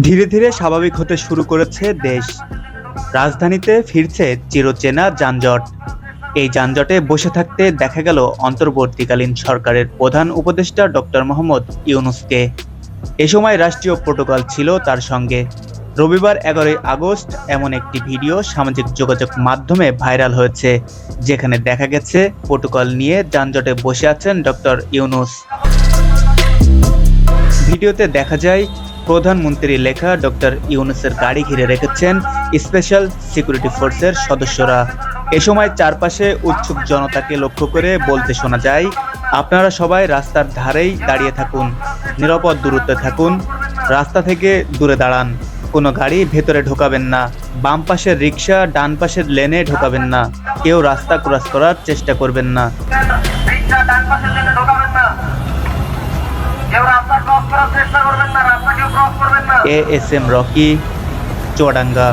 ধীরে ধীরে স্বাভাবিক হতে শুরু করেছে দেশ। রাজধানীতে ফিরছে চিরচেনা যানজট। এই যানজটে বসে থাকতে দেখা গেল অন্তর্বর্তীকালীন সরকারের প্রধান উপদেষ্টা ডক্টর মোহাম্মদ ইউনূসকে। এ সময় রাষ্ট্রীয় প্রোটোকল ছিল তার সঙ্গে। রবিবার ১১ই আগস্ট এমন একটি ভিডিও সামাজিক যোগাযোগ মাধ্যমে ভাইরাল হয়েছে, যেখানে দেখা গেছে প্রোটোকল নিয়ে যানজটে বসে আছেন ডক্টর ইউনূস। ভিডিওতে দেখা যায় প্রধানমন্ত্রী লেখা ডক্টর ইউনূসের গাড়ি ঘিরে রেখেছেন স্পেশাল সিকিউরিটি ফোর্সের সদস্যরা। এ সময় চারপাশে উৎসুক জনতাকে লক্ষ্য করে বলতে শোনা যায়, আপনারা সবাই রাস্তার ধারেই দাঁড়িয়ে থাকুন, নিরাপদ দূরত্বে থাকুন, রাস্তা থেকে দূরে দাঁড়ান, কোনো গাড়ি ভেতরে ঢোকাবেন না, বাম পাশের রিক্সা ডান পাশের লেনে ঢোকাবেন না, কেউ রাস্তা ক্রস করার চেষ্টা করবেন না। ASM Rocky, Chuadanga.